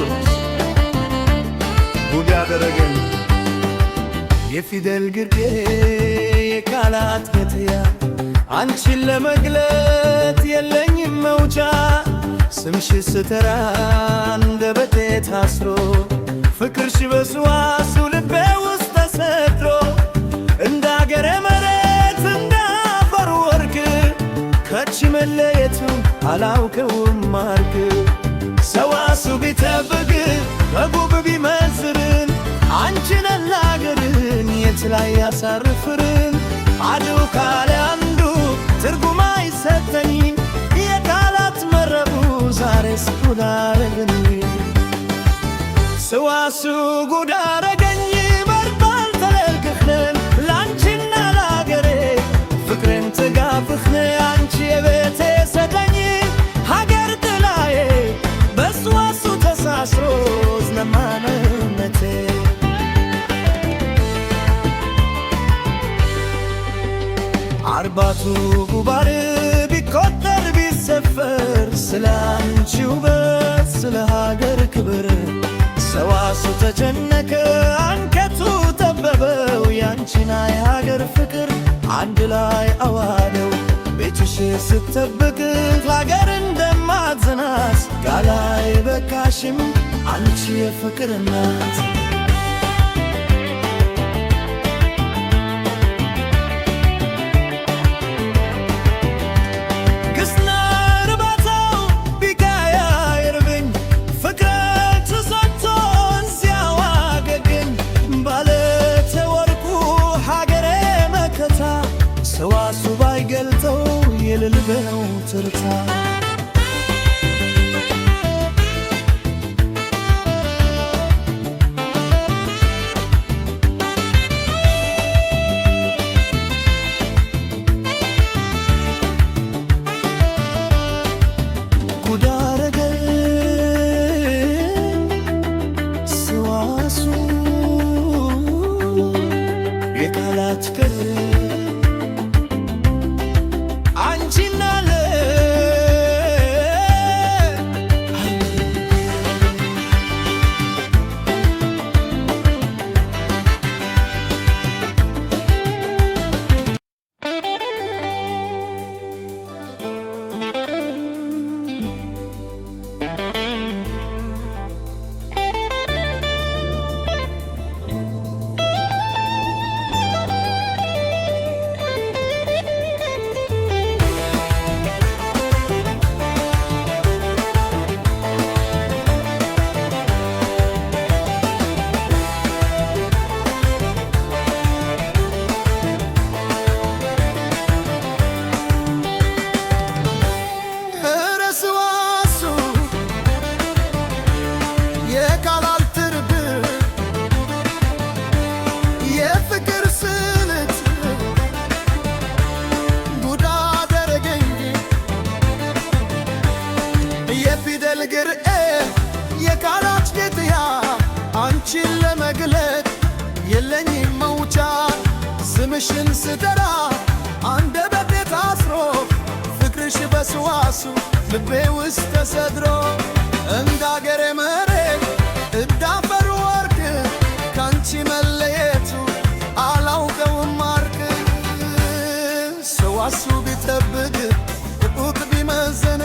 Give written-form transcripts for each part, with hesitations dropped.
ኢየሱስ ጉድ ያደረገኝ የፊደል ግርጌ የቃላት ገትያ አንቺን ለመግለጥ የለኝም መውጫ ስምሽ ስተራ አንደበቴ ታስሮ ፍቅርሽ በስዋሱ ልቤ ውስጥ ተሰድሮ እንደ አገረ መሬት እንደ አፈር ወርቅ ከቺ መለየቱን አላውቀውም ማርክ ሰዋሱ ቢጠብቅ በጉብ ቢመዝርን አንቺን አላገርን የት ላይ ያሳርፍርን አድው ካለ አንዱ ትርጉም አይሰጠኝም የቃላት መረቡ ዛሬስ ጉድ አረገኝ ሰዋሱ ጉድ አረገኝ በርባል ተለልክኽነን ላንቺና ላገሬ ፍቅርን ትጋፍኽነ አንቺ የቤቴ ሰጠኝ ሀገር ጥላዬ በሰዋሱ ተሳስሮ ዝነማንነቴ አርባቱ ጉባር ቢቆጠር ቢሰፈር ስለ አንቺ ውበት ስለ ሀገር ክብር ሰዋሱ ተጨነቀ አንከቱ ጠበበው ያንቺና የሀገር ፍቅር አንድ ላይ አዋደው ቤትሽ ስትጠብቅ ሀገር እንደማትዘናት ቃል አይበቃሽም አንቺ የፍቅር እናት ሰዋሱ ባይገልጠው የልልበው ትርታ ጉድ አረገኝ ሰዋሱ የቃላት ቅር የቃላት ጌጥያ አንቺን ለመግለጥ የለኝም መውጫ ስምሽን ስጠራ አንደበቴ ታስሮ ፍቅርሽ በስዋሱ ልቤ ውስጥ ተሰድሮ እንደ አገሬ መሬት እንደ አፈር ወርቅ ካንቺ መለየቱ አላውቀውም ማርክ ሰዋሱ ቢጠብቅ ቁጥ ቢመዘን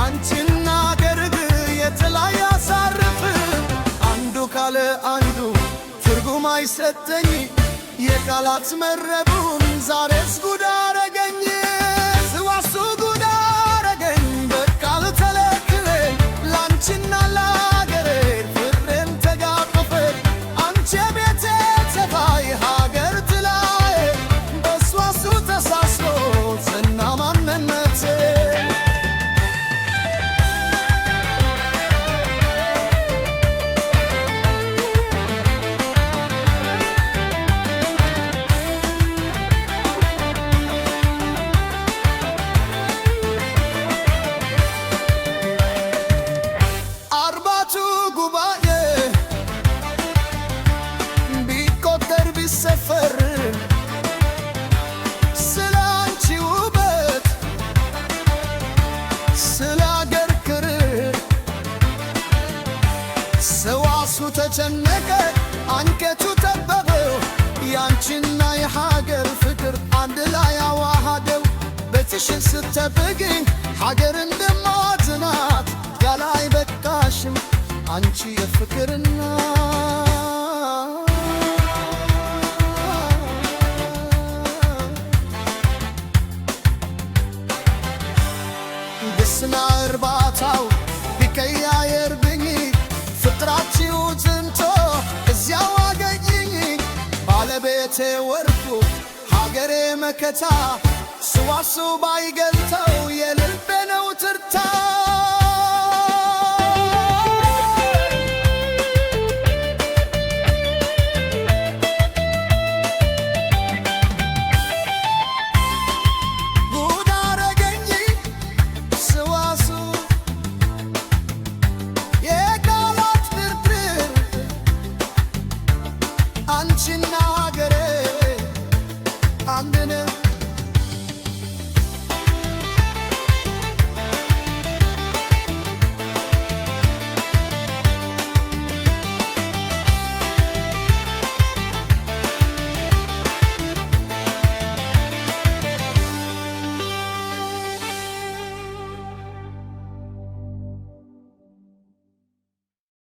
አንቺና አገርህ የት ላይ ያሳርፍ አንዱ ካለ አንዱ ትርጉም አይሰጠኝ የቃላት መረቡን ዛሬስ ጉድ አረገኝ ሰዋሱ ጉድ አረገኝ በቃል ተለክለኝ ላንቺና ላገሬ ፍቅርን ተጋፈፈ አንቺ ቤቴ ተባይ ሀገር ጥላዬ በሰዋሱ ተሳስሮ ዝና ማንነቴ ሰዋሱ ተጨነቀ አንገቱ ጠበበው ያንቺና የሀገር ፍቅር አንድ ላይ አዋሃደው ቤትሽን ስትጠብቂኝ ሀገር እንደማዝናት ያላይ በቃሽም አንቺ የፍቅርና ግስና እርባታው ቢቀያየርብኝ ፍጥራችሁ ዝንቶ እዚያው አገኘኝ ባለቤቴ ወርቁ ሀገሬ መከታ ስዋሱ ባይገልተው የልቤ